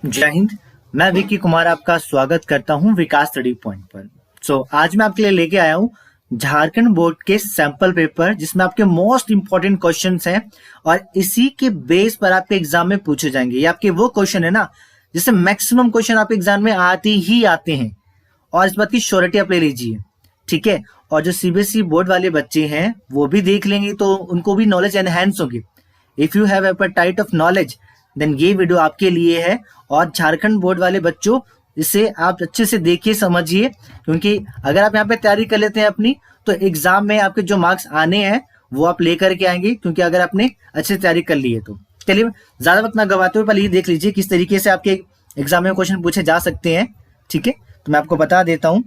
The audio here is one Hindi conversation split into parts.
जय हिंद। मैं विकी कुमार आपका स्वागत करता हूं विकास स्टडी पॉइंट पर। आज मैं आपके लिए लेके आया हूं झारखंड बोर्ड के सैंपल पेपर, जिसमें आपके मोस्ट इंपॉर्टेंट क्वेश्चंस हैं और इसी के बेस पर आपके एग्जाम में पूछे जाएंगे। ये आपके वो क्वेश्चन है ना जिससे मैक्सिमम क्वेश्चन आपके एग्जाम में आते ही आते हैं, और इस बात की श्योरिटी आप ले लीजिए, ठीक है। और जो सीबीएसई बोर्ड वाले बच्चे हैं वो भी देख लेंगे तो उनको भी नॉलेज एनहेंस होगी। If you have appetite of knowledge then ये वीडियो आपके लिए है। और झारखंड बोर्ड वाले बच्चों, इसे आप अच्छे से देखिए, समझिए, क्योंकि अगर आप यहाँ पे तैयारी कर लेते हैं अपनी, तो एग्जाम में आपके जो मार्क्स आने हैं वो आप लेकर के आएंगे, क्योंकि अगर आपने अच्छे से तैयारी कर ली है तो। चलिए ज्यादा वक्त ना गवाते हुए पहले ये देख लीजिए किस तरीके से आपके एग्जाम में क्वेश्चन पूछे जा सकते हैं, ठीक है। तो मैं आपको बता देता हूं,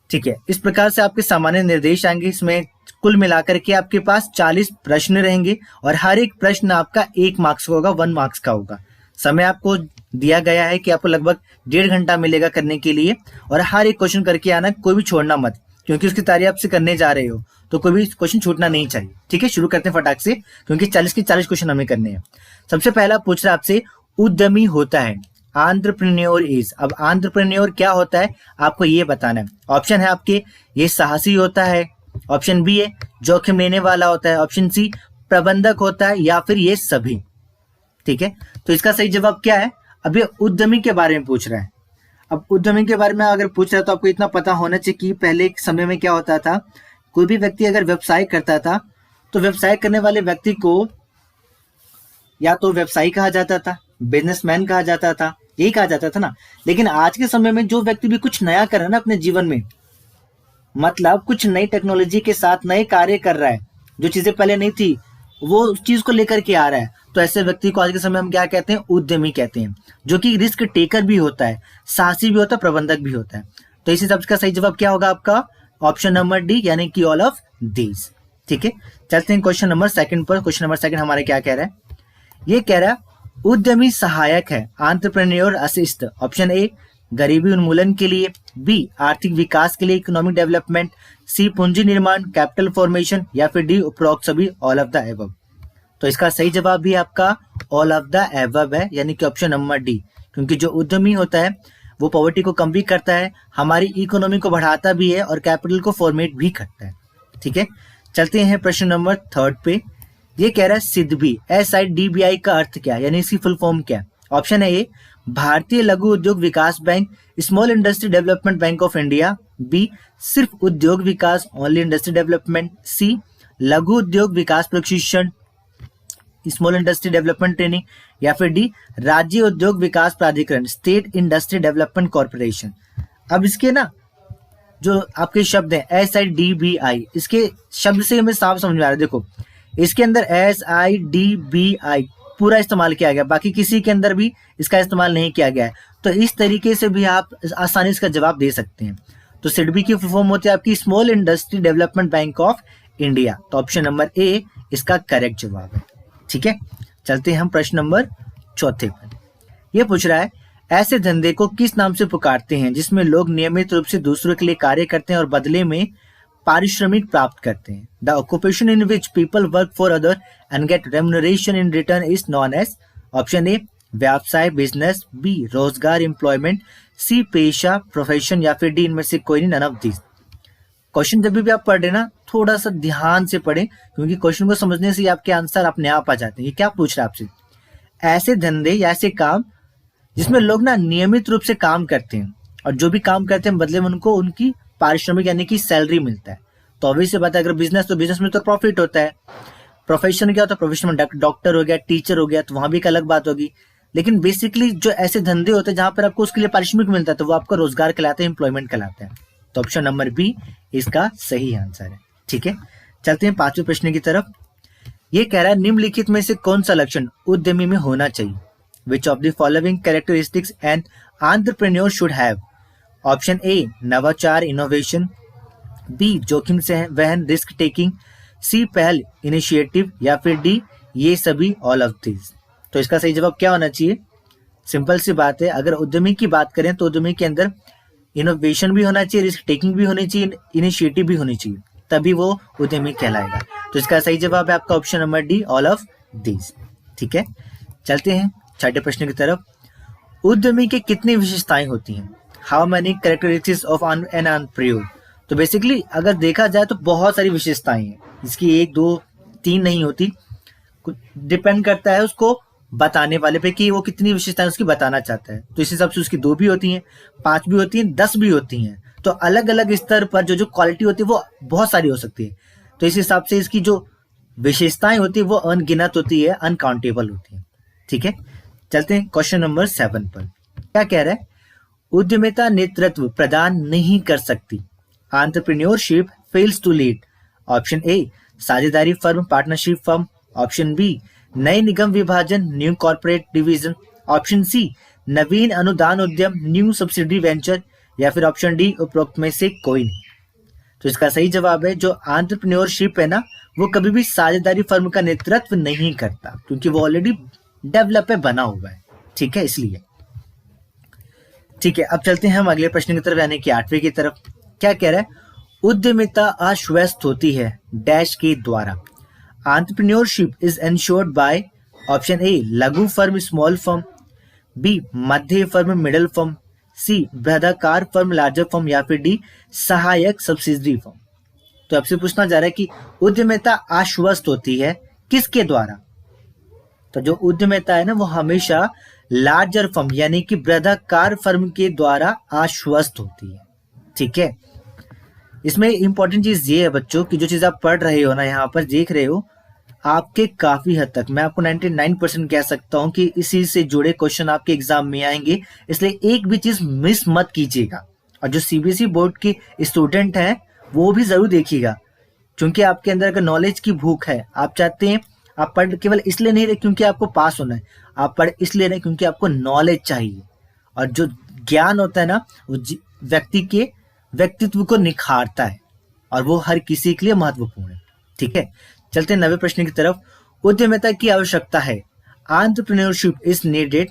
ठीक है। इस प्रकार से आपके सामान्य निर्देश आएंगे। इसमें कुल मिलाकर के आपके पास 40 प्रश्न रहेंगे और हर एक प्रश्न आपका 1 मार्क्स का होगा, 1 मार्क्स का होगा। समय आपको दिया गया है कि आपको लगभग 1.5 घंटा मिलेगा करने के लिए, और हर एक क्वेश्चन करके आना, कोई भी छोड़ना मत, क्योंकि उसकी तैयारी आपसे करने जा रहे हो तो कोई भी क्वेश्चन छूटना नहीं चाहिए, ठीक है। शुरू करते हैं फटाक से, क्योंकि 40 के 40 क्वेश्चन हमें करने हैं। सबसे पहला पूछ रहा है आपसे, उद्यमी होता है, एंटरप्रेन्योर इज। अब एंटरप्रेन्योर क्या होता है आपको ये बताना है। ऑप्शन है आपके, ये साहसी होता है, ऑप्शन बी है जोखिम लेने वाला होता है, ऑप्शन सी प्रबंधक होता है, या फिर ये सभी, ठीक है। तो इसका सही जवाब क्या है? अब ये उद्यमी के बारे में पूछ रहा है। अब उद्यमी के बारे में अगर पूछ रहा है तो आपको इतना पता होना चाहिए कि पहले एक समय में क्या होता था, कोई भी व्यक्ति अगर व्यवसाय करता था तो व्यवसाय करने वाले व्यक्ति को या तो व्यवसायी कहा जाता था, बिजनेसमैन कहा जाता था, यही कहा जाता था ना। लेकिन आज के समय में जो व्यक्ति भी कुछ नया कर रहा है ना अपने जीवन में, मतलब कुछ नई टेक्नोलॉजी के साथ नए कार्य कर रहा है, जो चीजें पहले नहीं थी वो उस चीज को लेकर के आ रहा है, तो ऐसे व्यक्ति को आज के समय हम क्या कहते हैं? उद्यमी कहते हैं, जो कि रिस्क टेकर भी होता है, साहसी भी होता है, प्रबंधक भी होता है। तो इसी सब का सही जवाब क्या होगा आपका? ऑप्शन नंबर डी, यानी कि ऑल ऑफ दीज, ठीक है। चलते हैं क्वेश्चन नंबर 2 पर। क्वेश्चन नंबर 2 हमारे क्या कह रहा है? ये कह रहा है उद्यमी सहायक है, एंटरप्रेन्योर असिस्ट। ऑप्शन ए गरीबी उन्मूलन के लिए, बी आर्थिक विकास के लिए, इकोनॉमिक डेवलपमेंट, सी पूंजी निर्माण, कैपिटल फॉर्मेशन, या फिर डी उपरोक्त सभी, ऑल ऑफ द एबव। तो इसका सही जवाब भी आपका ऑल ऑफ द एबव है, यानी कि ऑप्शन नंबर डी, क्योंकि जो उद्यमी होता है वो पॉवर्टी को कम भी करता है, हमारी इकोनॉमी को बढ़ाता भी है और कैपिटल को फॉर्मेट भी करता है, ठीक है। चलते हैं प्रश्न नंबर 3 पे। ये कह रहा है सिडबी, SIDBI का अर्थ क्या है, यानी इसकी फुल फॉर्म क्या है? ऑप्शन है ए भारतीय लघु उद्योग विकास bank, small industry development bank of India, B सिर्फ उद्योग विकास, ओनली इंडस्ट्री डेवलपमेंट, सी लघु उद्योग विकास प्रशिक्षण, स्मॉल इंडस्ट्री डेवलपमेंट ट्रेनिंग, या फिर डी राज्य उद्योग विकास प्राधिकरण, स्टेट इंडस्ट्री डेवलपमेंट कॉर्पोरेशन। अब इसके ना जो आपके शब्द हैं SIDBI, इसके शब्द से हमें साफ समझ में आ रहा है। देखो इसके अंदर SIDBI पूरा इस्तेमाल किया गया, बाकी किसी के अंदर भी इसका इस्तेमाल नहीं किया गया है। तो इस तरीके से भी आप आसानी इसका जवाब दे सकते हैं। तो सिडबी की फुल फॉर्म होती है आपकी small industry development bank of India. तो ऑप्शन नंबर ए इसका करेक्ट जवाब है, ठीक है। चलते हैं हम प्रश्न नंबर 4 पर। यह पूछ रहा है ऐसे धंधे को किस नाम से पुकारते हैं जिसमें लोग नियमित रूप से दूसरों के लिए कार्य करते हैं और बदले में पारिश्रमिक प्राप्त करते हैं? The occupation in which people work for other and get remuneration in return is known as. Option A व्यवसाय, बिजनेस, बी रोजगार, एम्प्लॉयमेंट, सी पेशा, प्रोफेशन, या फिर डी इनमें से कोई नहीं, नन ऑफ दिस। क्वेश्चन जब भी आप पढ़ रहे ना थोड़ा सा ध्यान से पढ़ें, क्योंकि क्वेश्चन को समझने से आपके आंसर अपने आप आ जाते हैं। ये क्या पूछ रहा है आपसे? ऐसे धंधे या ऐसे काम जिसमें लोग ना नियमित रूप से काम करते हैं और जो भी काम करते हैं बदले में उनको उनकी पारिश्रमिक यानी कि सैलरी मिलता है। तो ऑब्वियस बात है, अगर बिजनेस तो बिजनेस में तो प्रॉफिट होता है। प्रोफेशन क्या होता है? प्रोफेशन में डॉक्टर हो गया, टीचर हो गया, तो वहां भी एक अलग बात होगी। लेकिन बेसिकली जो ऐसे धंधे होते हैं जहां पर आपको उसके लिए पारिश्रमिक मिलता है, तो वो आपका रोजगार कहलाता है, एम्प्लॉयमेंट कहलाता है। तो ऑप्शन नंबर बी इसका सही आंसर है, ठीक है। चलते हैं 5वें प्रश्न की तरफ। ये कह रहा है निम्नलिखित में से कौन सा लक्षण उद्यमी में होना चाहिए? Which of the following characteristics an entrepreneur should have? Option A नवाचार, इनोवेशन, बी जोखिम से वहन, रिस्क टेकिंग, सी पहल, इनिशिएटिव, या फिर डी ये सभी, ऑल ऑफ दिस। तो इसका सही जवाब क्या होना चाहिए? सिंपल सी बात है, अगर उद्यमी की बात करें तो उद्यमी के अंदर इनोवेशन भी होना चाहिए, रिस्क टेकिंग भी होनी चाहिए, इनिशिएटिव भी होनी चाहिए, तभी वो उद्यमी कहलाएगा। तो इसका सही जवाब है आपका option number D, all of this, ठीक है। चलते हैं छठे प्रश्न की तरफ। उद्यमी के कितनी विशेषताएं होती हैं? How many characteristics of an entrepreneur? तो बेसिकली अगर देखा जाए तो बहुत सारी विशेषताएं हैं, इसकी एक दो तीन नहीं होती, डिपेंड करता है उसको बताने वाले पे कि वो कितनी विशेषताएं उसकी बताना चाहता है। तो इस हिसाब से उसकी 2 भी होती हैं, 5 भी होती हैं, 10 भी होती हैं। तो अलग अलग स्तर पर जो क्वालिटी होती है वो बहुत सारी हो सकती है। तो इस हिसाब से इसकी जो विशेषताएं होती है वो अनगिनत होती है, अनकाउंटेबल होती है। ठीक है, चलते हैं क्वेश्चन नंबर 7 पर। क्या कह रहा है? उद्यमिता नेतृत्व प्रदान नहीं कर सकती। Entrepreneurship fails to lead. Option A साझेदारी firm, partnership firm. Option B नए निगम विभाजन, new corporate division. Option C नवीन अनुदान उद्यम, न्यू सब्सिडी वेंचर। या फिर ऑप्शन डी उपरोक्त में से कोई नहीं। तो इसका सही जवाब है जो एंटरप्रेन्योरशिप है ना, वो कभी भी साझेदारी फर्म का नेतृत्व नहीं करता, क्योंकि वो ऑलरेडी डेवलप पे बना हुआ है। ठीक है, इसलिए। ठीक है, अब चलते हैं हम अगले प्रश्न की तरफ, यानी कि 8वें की तरफ। क्या कह रहा है? उद्यमिता आश्वस्त होती है डैश के द्वारा। Entrepreneurship is ensured by. Option A लघु फर्म, स्मॉल फर्म। बी मध्य फर्म, मिडल फर्म। सी बृहदाकार फर्म, लार्जर फर्म। या फिर डी सहायक सब्सिडरी फर्म। तो आपसे पूछना जा रहा है कि उद्यमिता आश्वस्त होती है किसके द्वारा? तो जो उद्यमिता है ना, वो हमेशा लार्जर फर्म यानी कि बृहदाकार फर्म के द्वारा आश्वस्त होती है। ठीक है, इसमें इंपॉर्टेंट चीज ये है बच्चों कि जो चीज आप पढ़ रहे हो ना, यहाँ पर देख रहे हो, आपके काफी हद तक मैं आपको 99% कह सकता हूं कि इसी से जुड़े क्वेश्चन आपके एग्जाम में आएंगे, इसलिए एक भी चीज मिस मत कीजिएगा। और जो सीबीएसई बोर्ड के स्टूडेंट हैं वो भी जरूर देखिएगा, क्योंकि आपके अंदर अगर नॉलेज की भूख है, आप चाहते हैं, आप पढ़ केवल इसलिए नहीं रहे क्योंकि आपको पास होना है, आप पढ़ इसलिए रहे क्योंकि आपको नॉलेज चाहिए। और जो ज्ञान होता है ना, वो व्यक्ति के व्यक्तित्व को निखारता है और वो हर किसी के लिए महत्वपूर्ण है। ठीक है, चलते हैं 9वें प्रश्न की तरफ। उद्यमिता की आवश्यकता है। Entrepreneurship is needed.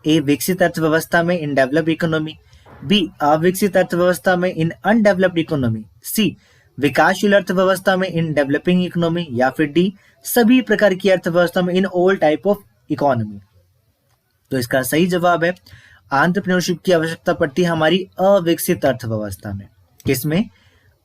ए विकसित अर्थव्यवस्था में, इन डेवलप्ड इकोनॉमी। बी अविकसित अर्थव्यवस्था में, इन अनडेवलप्ड इकोनॉमी। सी विकासशील अर्थव्यवस्था में, इन डेवलपिंग इकोनॉमी। या फिर डी सभी प्रकार की अर्थव्यवस्था में, in all type of economy. तो इसका सही जवाब है एंटरप्रेन्योरशिप की आवश्यकता पड़ती है हमारी अविकसित अर्थव्यवस्था में। किसमें?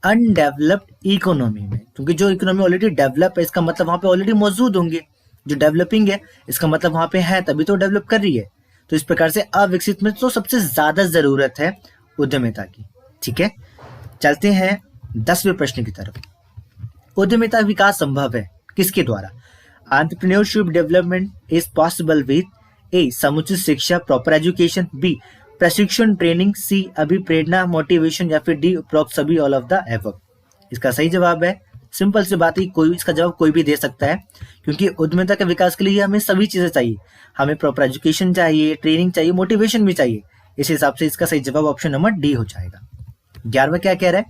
अनडेवलप्ड इकोनॉमी में, क्योंकि जो इकोनॉमी ऑलरेडी डेवलप है इसका मतलब वहां पे ऑलरेडी मौजूद होंगे। जो डेवलपिंग है इसका मतलब वहां पे है, तभी तो डेवलप कर रही है। तो इस प्रकार से अविकसित में तो सबसे ज्यादा जरूरत है उद्यमिता की। ठीक है, चलते हैं 10वें प्रश्न की तरफ। उद्यमिता विकास संभव है किसके द्वारा? Entrepreneurship development is possible with A समुचित शिक्षा, प्रॉपर एजुकेशन। बी प्रशिक्षण, ट्रेनिंग। सी अभिप्रेरणा, मोटिवेशन। या फिर डी उपरोक्त सभी, ऑल ऑफ द एबव। इसका सही जवाब है, सिंपल सी बात है, कोई इसका जवाब कोई भी दे सकता है, क्योंकि उद्यमिता के विकास के लिए हमें सभी चीजें चाहिए। हमें प्रॉपर एजुकेशन चाहिए, ट्रेनिंग चाहिए, मोटिवेशन भी चाहिए। इस हिसाब से इसका सही जवाब ऑप्शन नंबर डी हो जाएगा। 11वां क्या कह रहा है?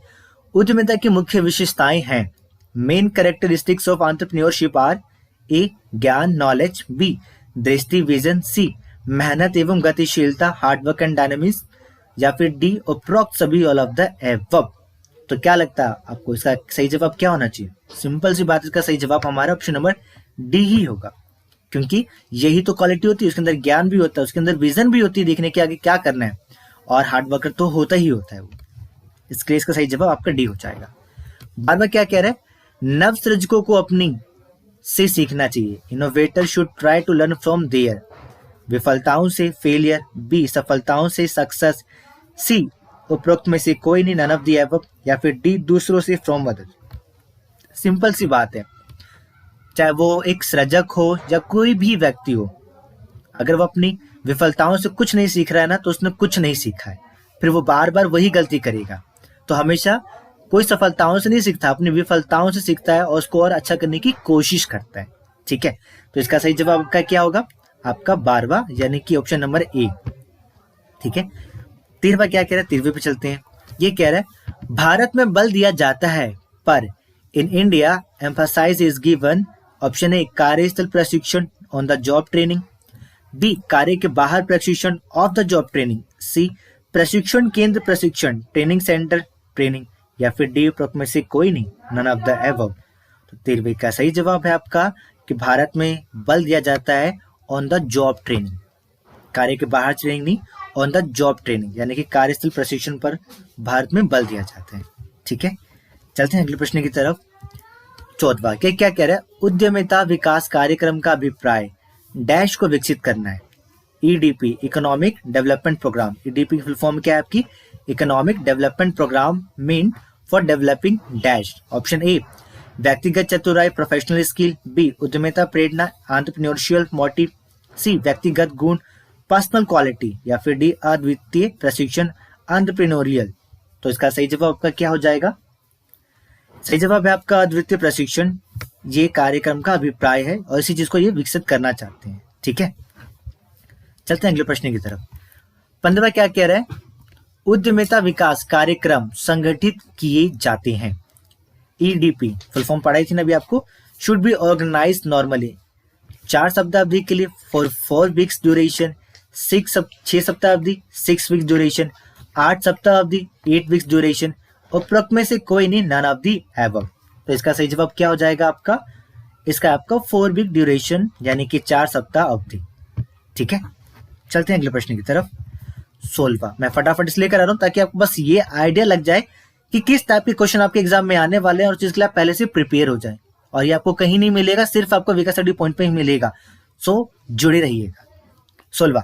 उद्यमिता की मुख्य विशेषताएं हैं। Main characteristics of entrepreneurship are. A ज्ञान, नॉलेज। बी दृष्टि, विजन। सी मेहनत एवं गतिशीलता, हार्डवर्क एंड डायनामिक्स। या फिर डी उपरोक्त सभी, ऑल ऑफ द एबव। तो क्या लगता है आपको इसका सही जवाब क्या होना चाहिए? सिंपल सी बात, इसका सही जवाब हमारा ऑप्शन नंबर डी ही होगा, क्योंकि यही तो क्वालिटी होती है। उसके अंदर ज्ञान भी होता है, उसके अंदर विजन भी होती है, देखने के आगे क्या करना है, और हार्डवर्कर तो होता ही होता है वो। इसके लिए इसका सही जवाब आपका डी हो जाएगा। बार बार क्या कह रहा है? नव सृजकों को अपनी से सीखना चाहिए। Innovator should try to learn from there. विफलताओं से फेलियर। बी सफलताओं से सक्सेस। सी उपरोक्त में से कोई नहीं, नन ऑफ द एबव। या फिर डी दूसरों से, फ्रॉम अदर्स। सिंपल सी बात है, चाहे वो एक सृजक हो या कोई भी व्यक्ति हो, अगर वो अपनी विफलताओं से कुछ नहीं सीख रहा है ना, तो उसने कुछ नहीं सीखा है, फिर वो बार बार वही गलती करेगा। तो हमेशा कोई सफलताओं से नहीं सीखता, अपनी विफलताओं से सीखता है और उसको और अच्छा करने की कोशिश करता है। ठीक है, तो इसका सही जवाब आपका क्या होगा? आपका 12वां, यानी कि ऑप्शन नंबर ए। ठीक है, 13वां क्या कह रहा है? 13वें पे चलते हैं। ये कह रहा है भारत में बल दिया जाता है, पर in India emphasise is given. Option A कार्यस्थल प्रशिक्षण, on the job training. B कार्य के बाहर प्रशिक्षण, off the job training. C प्रशिक्षण केंद्र प्रशिक्षण, ट्रेनिंग सेंटर ट्रेनिंग। या फिर डी उपरोक्त में से कोई नहीं, नन ऑफ द एबव। तो 13वें का सही जवाब है आपका कि भारत में बल दिया जाता है ऑन द जॉब ट्रेनिंग, कार्य के बाहर ट्रेनिंग नहीं, ऑन द जॉब ट्रेनिंग यानी कि कार्यस्थल प्रशिक्षण पर भारत में बल दिया जाता है। ठीक है, चलते हैं अगले प्रश्न की तरफ। चौथवा के क्या कह रहा है, उद्यमिता विकास कार्यक्रम का अभिप्राय डैश को विकसित करना है। EDP economic development programme, EDP की फुल फॉर्म क्या है आपकी, economic development programme mean for developing dash. Option A व्यक्तिगत चतुराई प्रोफेशनल स्किल, बी उद्यमिता प्रेरणा एंटरप्रेन्योरशियल मोटिव, सी व्यक्तिगत गुण पर्सनल क्वालिटी, या फिर डी अद्वितीय प्रशिक्षण एंटरप्रेन्योरियल। तो इसका सही जवाब आपका क्या हो जाएगा, सही जवाब है आपका अद्वितीय प्रशिक्षण। ये कार्यक्रम का अभिप्राय है और इसी चीज को ये विकसित करना चाहते हैं। ठीक है, चलते हैं अगले प्रश्न की तरफ। 15वां क्या कह रहा है, उद्यमिता विकास कार्यक्रम संगठित किए जाते हैं। ईडीपी फुल फॉर्म पढ़ाई थी ना अभी आपको, शुड बी ऑर्गेनाइज नॉर्मली 4 सप्ताहावधि के लिए for 4 weeks duration, 6 सप्ताहावधि 6 weeks duration, 8 सप्ताहावधि 8 weeks duration, उपरोक्त में से कोई नहीं, नन ऑफ दी एबव। तो इसका सही जवाब क्या हो जाएगा आपका, इसका आपका 4 वीक ड्यूरेशन यानी कि 4 सप्ताह अवधि। ठीक है, चलते हैं अगले प्रश्न की तरफ। 16वां मैं फटाफट इसलिए करा रहा हूं ताकि आपको बस ये आइडिया लग जाए कि किस टाइप के क्वेश्चन आपके एग्जाम में आने वाले हैं और चीज के लिए आप पहले से प्रिपेयर हो जाए। और ये आपको कहीं नहीं मिलेगा, सिर्फ आपको विकास स्टडी पॉइंट पे ही मिलेगा, सो जुड़े रहिएगा। 16वां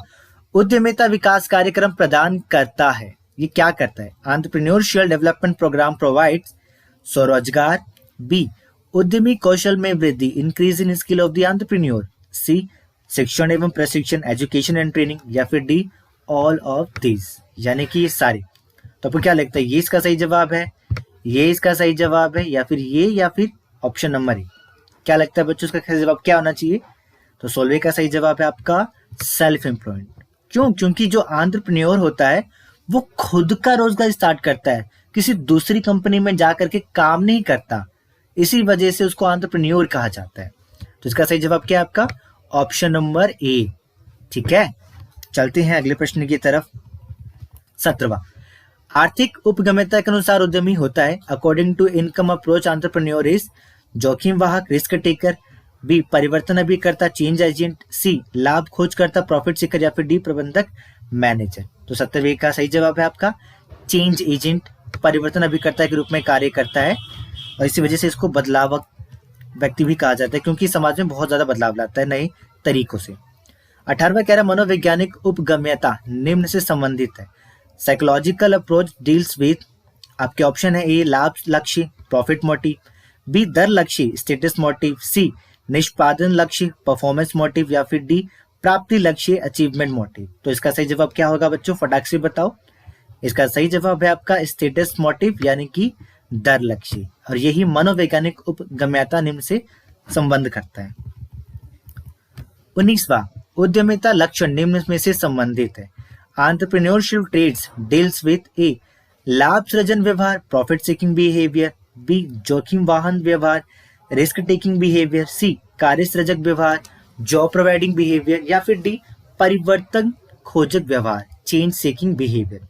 उद्यमिता विकास कार्यक्रम प्रदान करता है, ये क्या करता है, एंटरप्रेन्योरशियल डेवलपमेंट प्रोग्राम प्रोवाइड्स स्वरोजगार, बी उद्यमी कौशल में वृद्धि increase in skill of the entrepreneur, C शिक्षण एवं प्रशिक्षण एजुकेशन एंड ट्रेनिंग, या फिर डी ऑल ऑफ दिस यानी कि ये सारे। तो आपको क्या लगता है, ये इसका सही जवाब है, ये इसका सही जवाब है, या फिर ये, या फिर ऑप्शन नंबर ए। क्या लगता है बच्चों, इसका सही जवाब क्या होना चाहिए, तो 16वें का सही जवाब है आपका सेल्फ एम्प्लॉयड। क्यों, क्योंकि जो एंटरप्रेन्योर होता है वो खुद का रोजगार स्टार्ट करता है, किसी दूसरी कंपनी में जाकर के काम नहीं करता, इसी वजह से उसको एंटरप्रेन्योर कहा जाता है। तो इसका सही जवाब क्या है आपका, ऑप्शन नंबर ए। ठीक है, चलते हैं अगले प्रश्न की तरफ। 17वां आर्थिक उपगम्यता के अनुसार उद्यमी होता है according to income approach entrepreneur is जोखिम वाहक रिस्क टेकर, बी परिवर्तन अभिकर्ता चेंज एजेंट, सी लाभ खोज करता प्रॉफिट सीकर, या फिर डी प्रबंधक मैनेजर। तो 17वें का सही जवाब है आपका चेंज एजेंट, परिवर्तन अभिकर्ता के रूप में कार्य करता है और इसी वजह से इसको बदलावक व्यक्ति भी कहा जाता है, क्योंकि समाज में बहुत ज्यादा बदलाव लाता है नए तरीकों से। 18वां कह रहा है मनोवैज्ञानिक उपगम्यता निम्न से संबंधित है, साइकोलॉजिकल अप्रोच डील्स विद, आपके ऑप्शन है ए लाभ लक्ष्य प्रॉफिट मोटिव, बी दर लक्ष्य स्टेटस मोटिव, सी निष्पादन लक्ष्य परफॉर्मेंस मोटिव, या फिर डी प्राप्ति लक्ष्य अचीवमेंट मोटिव। तो इसका सही जवाब क्या होगा बच्चों, फटाक से बताओ। इसका सही जवाब है आपका स्टेटस मोटिव यानी कि दर लक्ष्य, और यही मनोवैज्ञानिक उपगम्यता निम्न से संबंध करता है। 19वां उद्यमिता लक्षण निम्न में से संबंधित है, एंटरप्रेन्योरशिप ट्रेड्स डील्स विद ए लाभ सृजन व्यवहार प्रॉफिट सीकिंग बिहेवियर, बी जोखिम वाहन व्यवहार रिस्क टेकिंग बिहेवियर, सी कार्य सृजक व्यवहार जॉब प्रोवाइडिंग बिहेवियर, या फिर डी परिवर्तन खोजक व्यवहार चेंज सीकिंग बिहेवियर।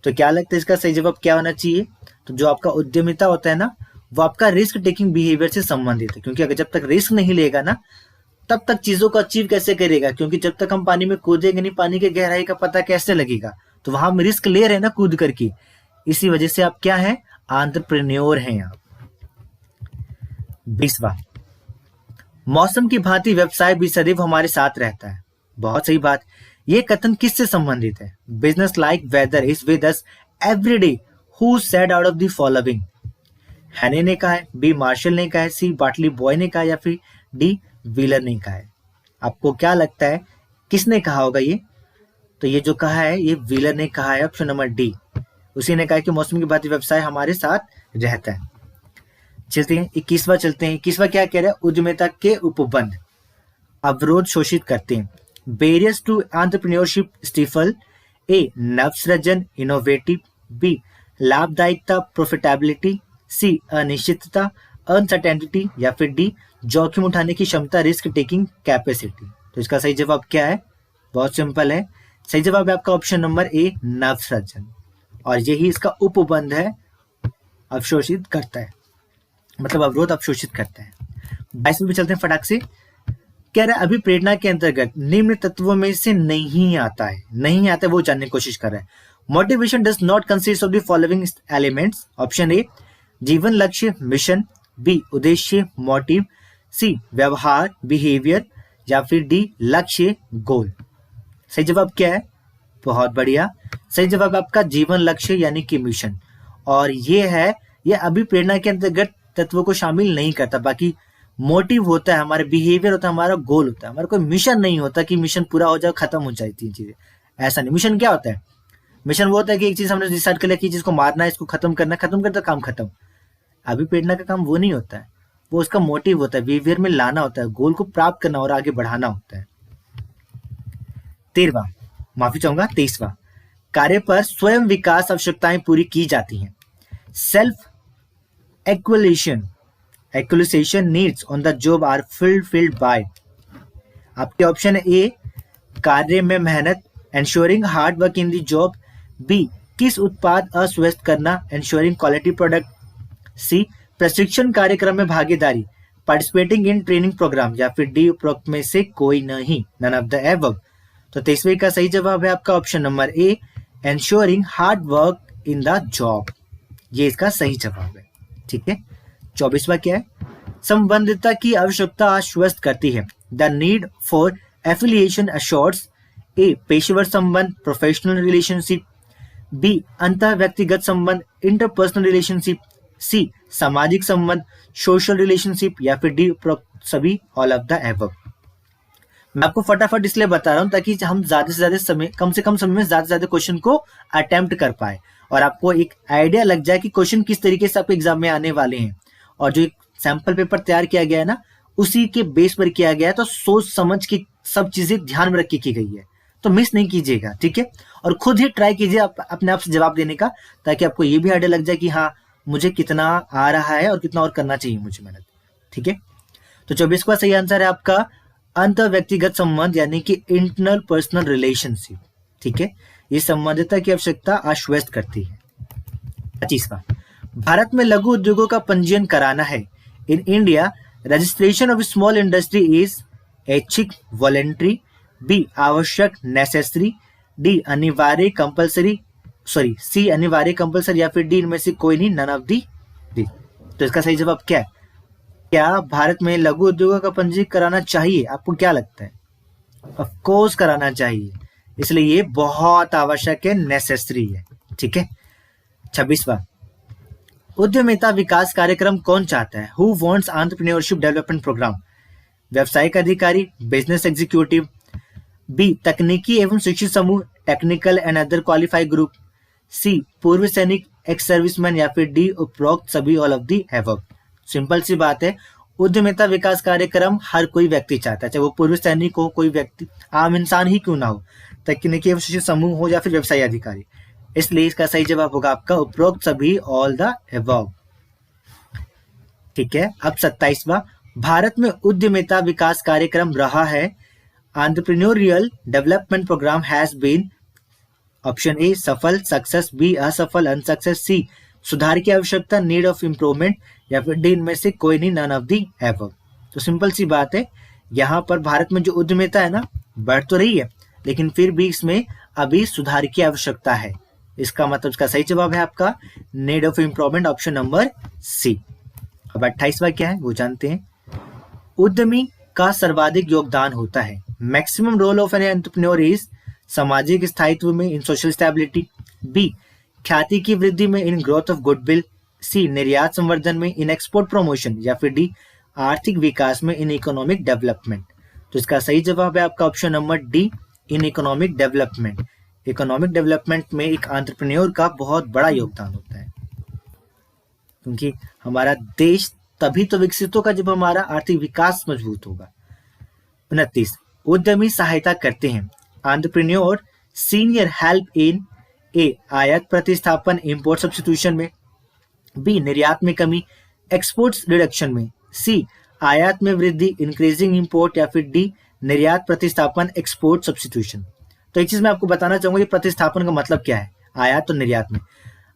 तो क्या लगता है इसका सही जवाब क्या होना चाहिए, तो जो आपका उद्यमिता होता है ना वो आपका रिस्क टेकिंग बिहेवियर से संबंधित है, क्योंकि अगर जब तक रिस्क नहीं लेगा ना तब तक चीजों को अचीव कैसे करेगा, क्योंकि जब तक हम पानी में कूदेंगे नहीं पानी की गहराई का पता कैसे लगेगा, तो वहां हम रिस्क ले रहे हैं ना कूद करके, इसी वजह से आप क्या है एंटरप्रेन्योर हैं आप। 20वां मौसम की भांति व्यवसाय भी सदैव हमारे साथ रहता है, बहुत सही बात। ये कथन किससे संबंधित है, business like weather is with us every day, who said out of the following, हैने ने कहा है, बी मार्शल ने कहा है, सी बाटली बॉय ने कहा, या फिर डी व्हीलर ने कहा है। आपको क्या लगता है किसने कहा होगा ये, तो ये जो कहा है ये व्हीलर ने कहा है, ऑप्शन नंबर डी। उसी ने कहा कि मौसम की भांति व्यवसाय हमारे साथ रहता है। चलते हैं 21वां चलते हैं। 21वां क्या कह रहा है, उद्यमिता के उपबंध अवरोध शोषित करते हैं, barriers to entrepreneurship stifle, A नवसृजन इनोवेटिव, बी लाभदायिकता प्रॉफिटेबिलिटी, सी अनिश्चितता अनसर्टेनिटी, या फिर डी जोखिम उठाने की क्षमता रिस्क टेकिंग कैपेसिटी। तो इसका सही जवाब क्या है, बहुत सिंपल है, सही जवाब है आपका ऑप्शन नंबर ए नवसृजन, और यही इसका उपबंध है, अवशोषित करता है, मतलब अवरोध अवशोषित करता है। 22वें पे चलते हैं फटाक से। कह रहा है अभिप्रेरणा के अंतर्गत निम्न तत्वों में से नहीं आता है, नहीं आता है, वो जानने की कोशिश कर रहा है। Motivation does not consist of the following elements. Option A जीवन लक्ष्य मिशन, बी उद्देश्य मोटिव, सी व्यवहार बिहेवियर, या फिर डी लक्ष्य गोल। सही जवाब क्या है? बहुत बढ़िया, सही जवाब आपका जीवन लक्ष्य यानी कि मिशन। और ये है, ये अभिप्रेरणा के अंतर्गत तत्वों को शामिल नहीं करता। बाकी मोटिव होता है, हमारा बिहेवियर होता है, हमारा गोल होता है, हमारा कोई मिशन नहीं होता कि मिशन पूरा हो जाए खत्म हो जाए तीन चीजें, ऐसा नहीं। मिशन क्या होता है? मिशन वो होता है कि एक चीज हमने डिसाइड कर लिया कि जिसको मारना है, इसको खत्म करना है, खत्म करता काम खत्म। अभिप्रेरणा का काम वो नहीं होता है, वो उसका मोटिव होता है, बिहेवियर में लाना होता है, गोल को प्राप्त करना और आगे बढ़ाना होता है। 23वां, कार्य पर स्वयं विकास आवश्यकताएं पूरी की जाती हैं। Self actualisation needs on the job are fulfilled by. आपके ऑप्शन है ए कार्य में मेहनत, ensuring hard work in the job, B किस उत्पाद अस्वस्थ करना, एंश्योरिंग क्वालिटी प्रोडक्ट, सी प्रशिक्षण कार्यक्रम में भागीदारी, पार्टिसिपेटिंग इन ट्रेनिंग प्रोग्राम, या फिर डी उपरोक्त में से कोई नहीं, नन ऑफ द एबव। तो 23वें का सही जवाब है आपका option number A ensuring hard work in the job, ये इसका सही जवाब है। ठीक है। 24वां क्या है? संबंधितता की आवश्यकता आश्वस्त करती है। The need for affiliation assures A पेशेवर संबंध प्रोफेशनल रिलेशनशिप, बी अंतर व्यक्तिगत संबंध इंटरपर्सनल रिलेशनशिप, सी सामाजिक संबंध सोशल रिलेशनशिप, या फिर डी सभी ऑल ऑफ द एबव। मैं आपको फटाफट इसलिए बता रहा हूं ताकि हम ज्यादा से ज्यादा समय, कम से कम समय में ज्यादा से ज्यादा क्वेश्चन को अटेम्प्ट कर पाए और आपको एक आइडिया लग जाए कि क्वेश्चन किस तरीके से आपके एग्जाम में आने वाले हैं। और जो एक सैंपल पेपर तैयार किया गया है ना, उसी के बेस पर किया गया है, तो सोच समझ के सब चीजें ध्यान में रख के की गई है, तो मिस नहीं कीजिएगा। ठीक है। और खुद ही ट्राई कीजिए अपने आप से जवाब देने का, ताकि आपको ये भी आइडिया लग जाए कि हाँ मुझे कितना आ रहा है और कितना और करना चाहिए मुझे मेहनत। ठीक है। तो 24वां सही आंसर है आपका अंतर व्यक्तिगत संबंध यानी कि इंटरनल पर्सनल रिलेशनशिप। ठीक है। ये संबंधितता की आवश्यकता आश्वस्त करती है। 25वां, भारत में लघु उद्योगों का पंजीयन कराना है। In India registration of small industry is ऐच्छिक वॉलेंट्री, बी आवश्यक नेसेसरी, डी अनिवार्य कंपलसरी, सी अनिवार्य कंपलसरी, या फिर डी इनमें से कोई नहीं, नन ऑफ दी। तो इसका सही जवाब क्या है? क्या भारत में लघु उद्योगों का पंजीकरण कराना चाहिए? आपको क्या लगता है? ऑफ कोर्स कराना चाहिए, इसलिए ये बहुत आवश्यक है, नेसेसरी है। ठीक है। 26वां, उद्यमिता विकास कार्यक्रम कौन चाहता है? Who wants entrepreneurship development programme? व्यवसायिक अधिकारी, बिजनेस एग्जीक्यूटिव, बी तकनीकी एवं शिक्षित समूह, technical and other qualified group, C पूर्व सैनिक एक्स सर्विसमैन, या फिर डी उपरोक्त सभी all of the above. Simple सी बात है, उद्यमिता विकास कार्यक्रम हर कोई व्यक्ति चाहता है, चाहे वो पूर्व सैनिक हो, कोई व्यक्ति आम इंसान ही क्यों ना हो, तकनीकी एवं शिक्षित समूह हो, या फिर व्यवसायी अधिकारी। इसलिए इसका सही जवाब होगा आपका उपरोक्त सभी ऑल द अबव। ठीक है। अब 27वां, भारत में उद्यमिता विकास कार्यक्रम रहा है। Entrepreneurial development programme has been, option A सफल सक्सेस, बी असफल अनसक्सेस, सी सुधार की आवश्यकता नीड ऑफ इम्प्रूवमेंट, या फिर डी इनमें से कोई नहीं, नन ऑफ दी अबव। तो सिंपल सी बात है, यहाँ पर भारत में जो उद्यमिता है ना, बढ़ तो रही है, लेकिन फिर भी इसमें अभी सुधार की आवश्यकता है। इसका मतलब इसका सही जवाब है आपका need of improvement, option number C. अब 28वां क्या है वो जानते हैं। उद्यमी का सर्वाधिक योगदान होता है। Maximum role of an entrepreneur is सामाजिक स्थायित्व में, इन सोशल स्टेबिलिटी, बी ख्याति की वृद्धि में, इन ग्रोथ ऑफ गुडविल, सी निर्यात संवर्धन में, इन एक्सपोर्ट प्रमोशन, या फिर डी आर्थिक विकास में, इन इकोनॉमिक डेवलपमेंट। तो इसका सही जवाब है आपका option number D in economic development. Economic development में एक एंटरप्रेन्योर का बहुत बड़ा योगदान होता है, क्योंकि हमारा देश तभी तो विकसित होगा जब हमारा आर्थिक विकास मजबूत होगा। 29, उद्यमी सहायता करते हैं। एंटरप्रेन्योर सीनियर हेल्प इन ए आयात प्रतिस्थापन इंपोर्ट सब्स्टिट्यूशन में, बी निर्यात में कमी एक्सपोर्ट्स रिडक्शन में, सी आयात में वृद्धि इंक्रीजिंग इंपोर्ट, या फिर डी निर्यात प्रतिस्थापन एक्सपोर्ट सब्स्टिट्यूशन। तो एक चीज मैं आपको बताना चाहूंगा, ये प्रतिस्थापन का मतलब क्या है आयात और निर्यात में।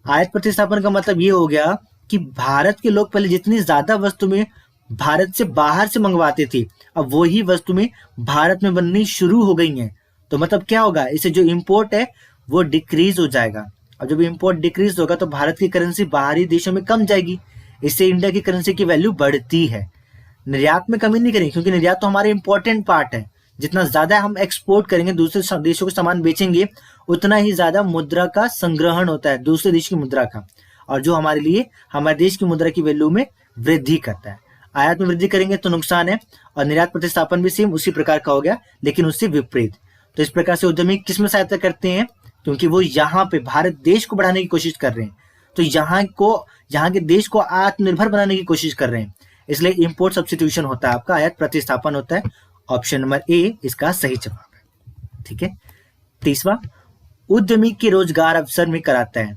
आयात प्रतिस्थापन का मतलब ये हो गया कि भारत के लोग पहले जितनी ज्यादा वस्तु में भारत से बाहर से मंगवाते थे, अब वही वस्तु में भारत में बननी शुरू हो गई हैं, तो मतलब क्या होगा, इससे जो इम्पोर्ट है वो डिक्रीज हो जाएगा। अब जब इम्पोर्ट डिक्रीज होगा तो भारत की करेंसी बाहरी देशों में कम जाएगी, इससे इंडिया की करेंसी की वैल्यू बढ़ती है। निर्यात में कमी नहीं करेंगे, क्योंकि निर्यात तो हमारे इंपॉर्टेंट पार्ट है। जितना ज्यादा हम एक्सपोर्ट करेंगे, दूसरे देशों को सामान बेचेंगे, उतना ही ज्यादा मुद्रा का संग्रहण होता है, दूसरे देश की मुद्रा का, और जो हमारे लिए हमारे देश की मुद्रा की वैल्यू में वृद्धि करता है। आयात में वृद्धि करेंगे तो नुकसान है, और निर्यात प्रतिस्थापन भी सेम उसी प्रकार का हो गया, लेकिन उससे विपरीत। तो इस प्रकार से उद्यमी किस में सहायता करते हैं, क्योंकि वो यहाँ पे भारत देश को बढ़ाने की कोशिश कर रहे हैं, तो यहाँ के देश को आत्मनिर्भर बनाने की कोशिश कर रहे हैं, इसलिए इंपोर्ट सब्स्टिट्यूशन होता है आपका, आयात प्रतिस्थापन होता है। ऑप्शन नंबर ए इसका सही जवाब है। ठीक है। तीसरा, उद्यमी के रोजगार अवसर में कराता है।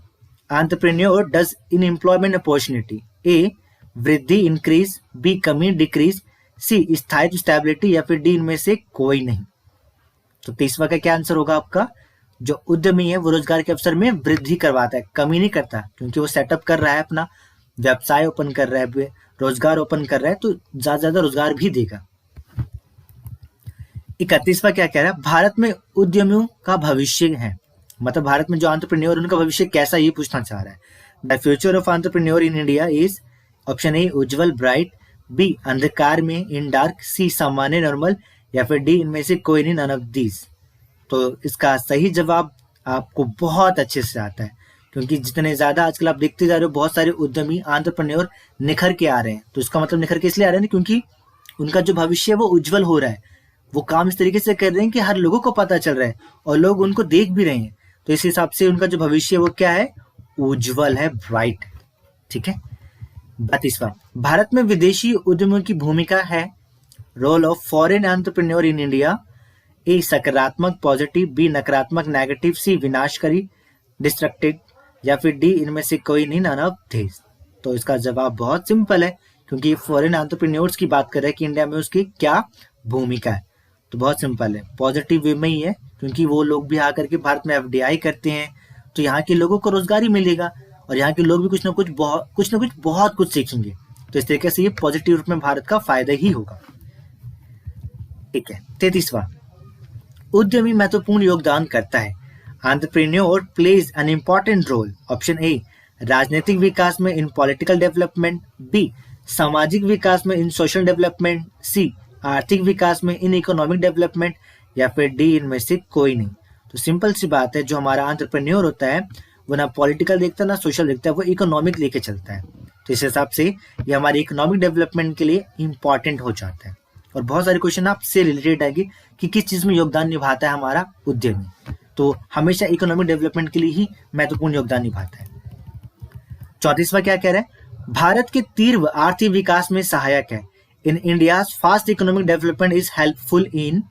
Entrepreneur does in employment opportunity. A वृद्धि इंक्रीज, बी कमी डिक्रीज, सी स्थायित्व स्टेबिलिटी, या फिर डी इनमें से कोई नहीं। तो तीसरा का क्या आंसर होगा आपका, जो उद्यमी है वो रोजगार के अवसर में वृद्धि करवाता है, कमी नहीं करता, क्योंकि वो सेटअप कर रहा है, अपना व्यवसाय ओपन कर रहा है, रोजगार ओपन कर रहा है, तो ज्यादा ज्यादा रोजगार भी देगा। 31वां क्या कह रहा है, भारत में उद्यमियों का भविष्य है, मतलब भारत में जो एंटरप्रेन्योर उनका भविष्य कैसा, ये पूछना चाह रहा है। The future of entrepreneur in India is, option A उज्जवल ब्राइट, बी अंधकार में इन डार्क, सी सामान्य नॉर्मल, या फिर डी इनमें से कोई नहीं, नन ऑफ दीज। तो इसका सही जवाब आपको बहुत अच्छे से आता है, क्योंकि जितने ज्यादा आजकल आप देखते जा रहे हो बहुत सारे उद्यमी एंटरप्रेन्योर निखर के आ रहे हैं, तो इसका मतलब निखर के इसलिए आ रहे हैं क्योंकि उनका जो भविष्य है वो उज्जवल हो रहा है, वो काम इस तरीके से कर रहे हैं कि हर लोगों को पता चल रहा है और लोग उनको देख भी रहे हैं, तो इस हिसाब से उनका जो भविष्य है वो क्या है, उज्जवल है, ब्राइट। ठीक है। 32वां, भारत में विदेशी उद्यमियों की भूमिका है। Role of foreign entrepreneur in India. A सकारात्मक पॉजिटिव, बी नकारात्मक नेगेटिव, सी विनाशकारी डिस्ट्रक्टिव, या फिर डी इनमें से कोई नहीं, नन ऑफ दिस। तो इसका जवाब बहुत सिंपल है, क्योंकि फॉरेन एंटरप्रेन्योर्स की बात कर रहे हैं कि इंडिया में उसकी क्या भूमिका है, तो बहुत सिंपल है, पॉजिटिव वे में ही है, क्योंकि वो लोग भी आकर के भारत में एफडीआई करते हैं, तो यहाँ के लोगों को रोजगार ही मिलेगा, और यहाँ के लोग भी कुछ ना कुछ बहुत कुछ सीखेंगे, तो इस तरीके से ये पॉजिटिव रूप में भारत का फायदा ही होगा। ठीक है। 33वां, उद्यमी महत्वपूर्ण योगदान करता है। Entrepreneur plays an important role. Option A राजनीतिक विकास में, इन पॉलिटिकल डेवलपमेंट, बी सामाजिक विकास में, इन सोशल डेवलपमेंट, सी आर्थिक विकास में, इन इकोनॉमिक डेवलपमेंट, या फिर डी इनमें से कोई नहीं। तो सिंपल सी बात है, जो हमारा एंटरप्रेन्योर होता है वो ना पॉलिटिकल देखता है ना सोशल देखता है, वो इकोनॉमिक लेके चलता है, तो इस हिसाब से ये हमारे इकोनॉमिक डेवलपमेंट के लिए इंपॉर्टेंट हो जाता है। और बहुत सारे क्वेश्चन आपसे रिलेटेड आएंगे कि किस चीज में योगदान निभाता है हमारा उद्यमी, तो हमेशा इकोनॉमिक डेवलपमेंट के लिए ही महत्वपूर्ण योगदान निभाता है। 34वां क्या कह रहा है, भारत के तीव्र आर्थिक विकास में सहायक है। In India's fast economic development is helpful in.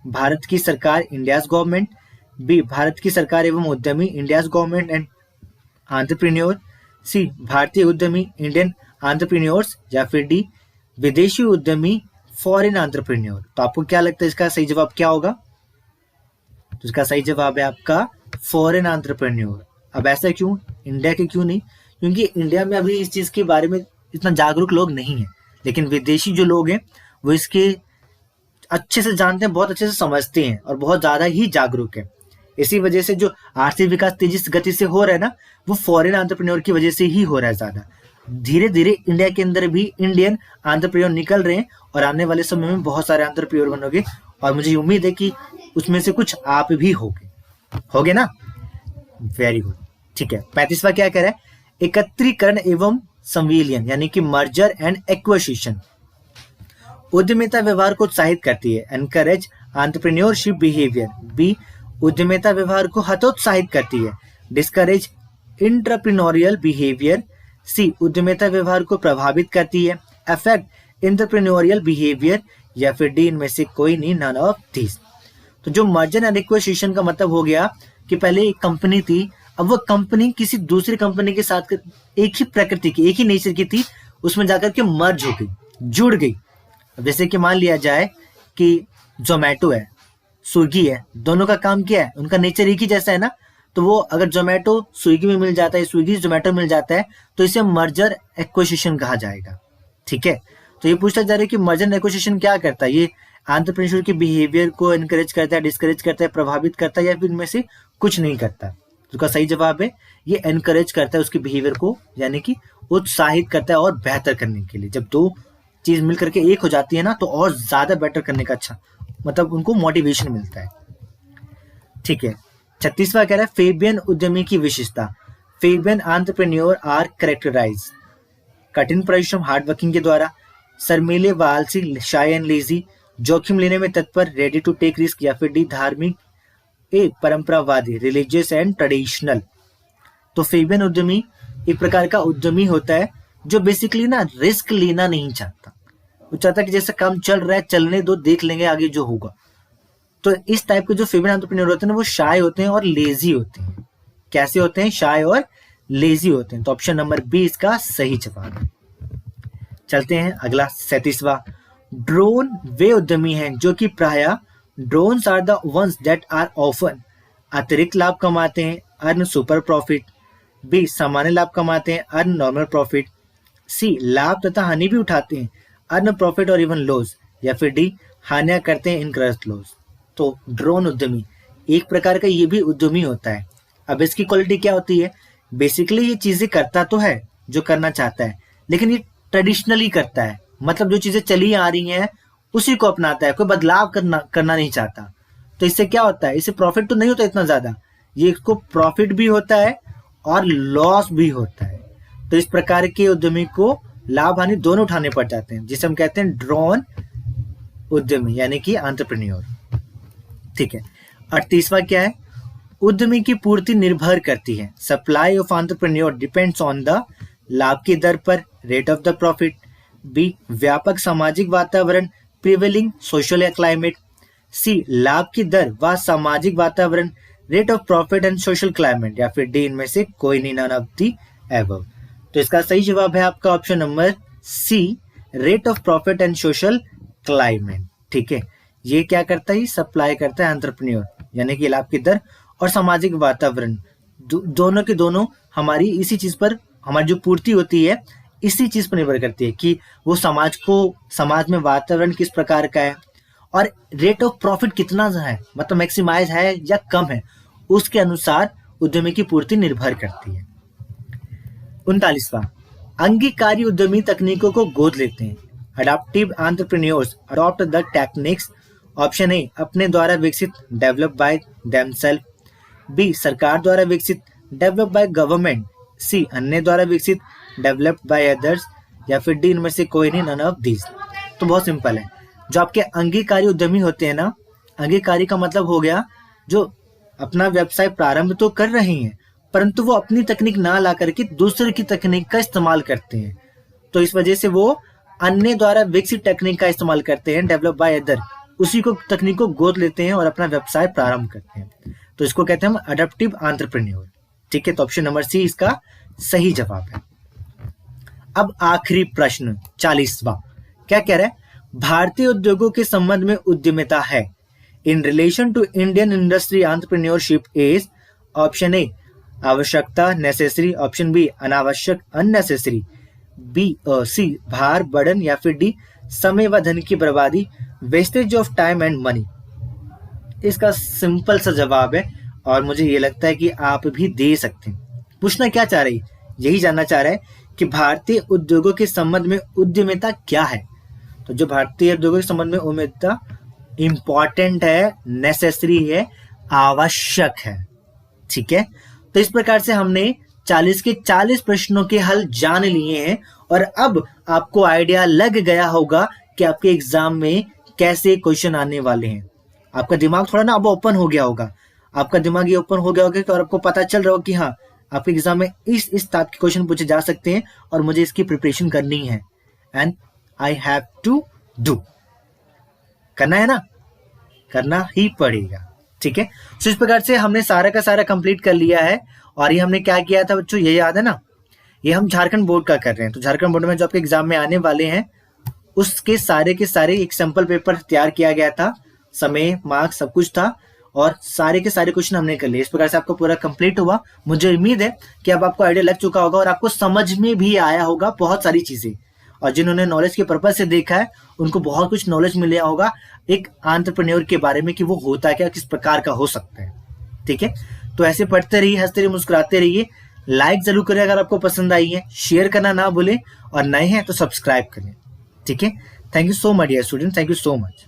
Bharat की सरकार, इंडियाज गवर्नमेंट, बी भारत की सरकार एवं उद्यमी, इंडियाज गवर्नमेंट एंड एंटरप्रेन्योर, सी भारतीय उद्यमी, इंडियन एंटरप्रेन्योर्स, या फिर डी विदेशी उद्यमी, फॉरेन एंटरप्रेन्योर। तो आपको क्या लगता है इसका सही जवाब क्या होगा, तो इसका सही जवाब है आपका फॉरेन एंटरप्रेन्योर। अब ऐसा क्यों, इंडिया के क्यों नहीं, क्योंकि इंडिया में अभी इस चीज के बारे में इतना जागरूक लोग नहीं है, लेकिन विदेशी जो लोग हैं वो इसके अच्छे से जानते हैं, बहुत अच्छे से समझते हैं और बहुत ज्यादा ही जागरूक है। इसी वजह से जो आर्थिक विकास तेजी से गति से हो रहा है ना, वो फॉरेन एंटरप्रेन्योर की वजह से ही हो रहा है ज्यादा। धीरे धीरे इंडिया के अंदर भी इंडियन एंटरप्रेन्योर निकल रहे हैं, और आने वाले समय में बहुत सारे एंटरप्रेन्योर बनोगे, और मुझे उम्मीद है कि उसमें से कुछ आप भी होगे ना। Very good. ठीक है। 35वां क्या कह रहा है, एकत्रीकरण एवं संविलियन, यानी कि मर्जर एंड एक्विजिशन। उद्यमिता व्यवहार को उत्साहित करती है। Encourage entrepreneurship behaviour. बी उद्यमिता व्यवहार को हतोत्साहित करती है। Discourage entrepreneurial behaviour. सी उद्यमिता व्यवहार को प्रभावित करती है। अफेक्ट एंटरप्रेन्योरियल बिहेवियर, या फिर डी इनमें से कोई नहीं, नन ऑफ दिस। तो जो मर्जर एंड एक्विजिशन का मतलब हो गया कि पहले एक कंपनी थी, अब वो कंपनी किसी दूसरी कंपनी के साथ एक ही प्रकृति की, एक ही नेचर की थी, उसमें जाकर के मर्ज हो गई, जुड़ गई। जैसे कि मान लिया जाए कि जोमेटो है, स्विगी है, दोनों का काम क्या है, उनका नेचर एक ही जैसा है ना, तो वो अगर जोमेटो स्विगी में मिल जाता है, स्विगी जोमेटो मिल जाता है, तो इसे मर्जर एक्विजिशन कहा जाएगा। ठीक है। तो ये पूछा जा रहा है कि मर्जर नेगोशिएशन क्या करता है, ये एंटरप्रेन्योर के बिहेवियर को एनकरेज करता है, डिस्करेज करता है, प्रभावित करता है, या फिर इनमें से कुछ नहीं करता। तो उसका सही जवाब है ये एनकरेज करता है उसके बिहेवियर को, यानी कि उत्साहित करता है और बेहतर करने के लिए। जब दो चीज मिल करके एक हो जाती है ना, तो और ज्यादा बेटर करने का अच्छा मतलब उनको मोटिवेशन मिलता है। ठीक है, 36वां कह रहा है फेबियन उद्यमी की विशेषता। फेबियन एंटरप्रेन्योर आर कैरेक्टराइज कठिन परिश्रम हार्ड वर्किंग के द्वारा, शर्मीले व आलसी शाय एंड लेजी, जोखिम लेने में तत्पर रेडी टू टेक रिस्क, या फिर डी धार्मिक ए परंपरावादी रिलीजियस एंड ट्रेडिशनल। तो फेबियन उद्यमी एक प्रकार का उद्यमी होता है जो बेसिकली ना रिस्क लेना नहीं चाहता। वो चाहता है कि जैसे काम चल रहा है चलने दो, देख लेंगे आगे जो होगा। तो इस टाइप के जो फेबियन एंटरप्रेन्योर होते हैं ना, वो शाय होते हैं और लेजी होते हैं। कैसे होते हैं? शाय और लेजी होते हैं। तो ऑप्शन नंबर बी इसका सही जवाब है। चलते हैं अगला 37वां। ड्रोन वे उद्यमी हैं जो कि प्रायः drones are the ones that are often अतिरिक्त लाभ कमाते हैं, अर्न सुपर प्रॉफिट। बी सामान्य लाभ कमाते हैं, अर्न नॉर्मल प्रॉफिट। सी लाभ तथा हानि भी उठाते हैं, अर्न प्रॉफिट और इवन लॉस। या फिर डी हानियां करते हैं, इनकरेज लॉस। तो ड्रोन उद्यमी एक प्रकार का ये भी उद्यमी होता है। अब इसकी क्वालिटी क्या होती है? बेसिकली ये चीजें करता तो है जो करना चाहता है, लेकिन ये ट्रेडिशनली करता है, मतलब जो चीजें चली आ रही हैं उसी को अपनाता है, कोई बदलाव करना नहीं चाहता। तो इससे क्या होता है? इससे प्रॉफिट तो नहीं होता इतना ज्यादा, ये इसको प्रॉफिट भी होता है और लॉस भी होता है। तो इस प्रकार के उद्यमी को लाभ हानि दोनों उठाने पड़ जाते हैं, जिसे हम कहते हैं ड्रोन उद्यमी यानी कि एंटरप्रेन्योर। ठीक है, 38वां क्या है? उद्यमी की पूर्ति निर्भर करती है। Supply of entrepreneur depends on the लाभ की दर पर, rate of the profit. B व्यापक सामाजिक वातावरण, प्रिवेलिंग सोशल क्लाइमेट। सी लाभ की दर व सामाजिक वातावरण, rate of profit and social climate. या फिर डी इनमें से कोई नहीं, नन ऑफ द एबव। तो इसका सही जवाब है आपका option number C, rate of profit and social climate. ठीक है, ये क्या करता है? सप्लाई करता है एंटरप्रेन्योर, यानी कि लाभ की दर और सामाजिक वातावरण दोनों के दोनों हमारी इसी चीज पर, हमारी जो पूर्ति होती है इसी चीज पर निर्भर करती है कि वो समाज में वातावरण किस प्रकार का है और रेट ऑफ प्रॉफिट कितना है, मतलब मैक्सिमाइज है या कम है, उसके अनुसार उद्यमी की पूर्ति निर्भर करती है। 39वां, अंगीकारी उद्यमी तकनीकों को गोद लेते हैं। Adoptive entrepreneurs adopt the techniques. Option A अपने द्वारा विकसित, डेवलप बाय देमसेल्फ। बी सरकार द्वारा विकसित, डेवलप बाय गवर्नमेंट। सी अन्य द्वारा विकसित, डेवलप बाय अदर्स। या फिर डी इनमें से कोई नहीं, नन ऑफ दीज। तो बहुत सिंपल है, जो आपके अंगीकारी उद्यमी होते हैं ना, अंगीकारी का मतलब हो गया जो अपना व्यवसाय प्रारंभ तो कर रहे हैं परंतु वो अपनी तकनीक ना ला करके दूसरे की तकनीक का इस्तेमाल करते हैं। तो इस वजह से वो अन्य द्वारा विकसित तकनीक का इस्तेमाल करते हैं, डेवलप बाय अदर, उसी को तकनीक को गोद लेते हैं और अपना व्यवसाय प्रारंभ करते हैं। तो इसको कहते हैं हम अडॉप्टिव एंटरप्रेन्योर। ठीक है, तो ऑप्शन नंबर सी इसका सही जवाब है। अब आखिरी प्रश्न 40वां क्या कह रहा है? भारतीय उद्योगों के संबंध में उद्यमिता है। In relation to Indian industry entrepreneurship is. Option A आवश्यकता, नेसेसरी। ऑप्शन बी अनावश्यक, अननेसेसरी। बी सी भार, बर्डन। या फिर डी समय व धन की बर्बादी, wastage of time and money. इसका सिंपल सा जवाब है और मुझे ये लगता है कि आप भी दे सकते हैं। पूछना क्या चाह रही, यही जानना चाह रहा है कि भारतीय उद्योगों के संबंध में उद्यमिता क्या है। तो जो भारतीय उद्योगों के संबंध में उद्यमिता इंपॉर्टेंट है, नेसेसरी है, आवश्यक है। ठीक है, तो इस प्रकार से हमने 40 के 40 प्रश्नों के हल जान लिए हैं और अब आपको आइडिया लग गया होगा कि आपके एग्जाम में कैसे क्वेश्चन आने वाले हैं। आपका दिमाग थोड़ा ना अब ओपन हो गया होगा, आपका दिमाग ये ओपन हो गया होगा और आपको पता चल रहा होगा कि हाँ आपके एग्जाम में इस टाइप के क्वेश्चन पूछे जा सकते हैं और मुझे इसकी प्रिपरेशन करनी है and I have to do. करना है ना, करना ही पड़ेगा। ठीक है, तो इस प्रकार से हमने सारा का सारा कंप्लीट कर लिया है। और ये हमने क्या किया था बच्चों, ये याद है ना? ये हम झारखंड बोर्ड का कर रहे हैं। तो झारखंड बोर्ड में जो आपके एग्जाम में आने वाले हैं उसके सारे के सारे एक सैंपल पेपर तैयार किया गया था, समय, मार्क्स सब कुछ था और सारे के सारे क्वेश्चन हमने कर लिए। इस प्रकार से आपको पूरा कंप्लीट हुआ। मुझे उम्मीद है कि अब आपको आइडिया लग चुका होगा और आपको समझ में भी आया होगा बहुत सारी चीजें। और जिन्होंने नॉलेज के पर्पज से देखा है उनको बहुत कुछ नॉलेज मिला होगा एक एंटरप्रेन्योर के बारे में कि वो होता क्या, किस प्रकार का हो सकता है। ठीक है, तो ऐसे पढ़ते रहिए, हंसते रहिए, मुस्कुराते रहिए। लाइक जरूर करें अगर आपको पसंद आई है, शेयर करना ना भूलें और नए हैं तो सब्सक्राइब करें। ठीक है, thank you so much dear student, thank you so much.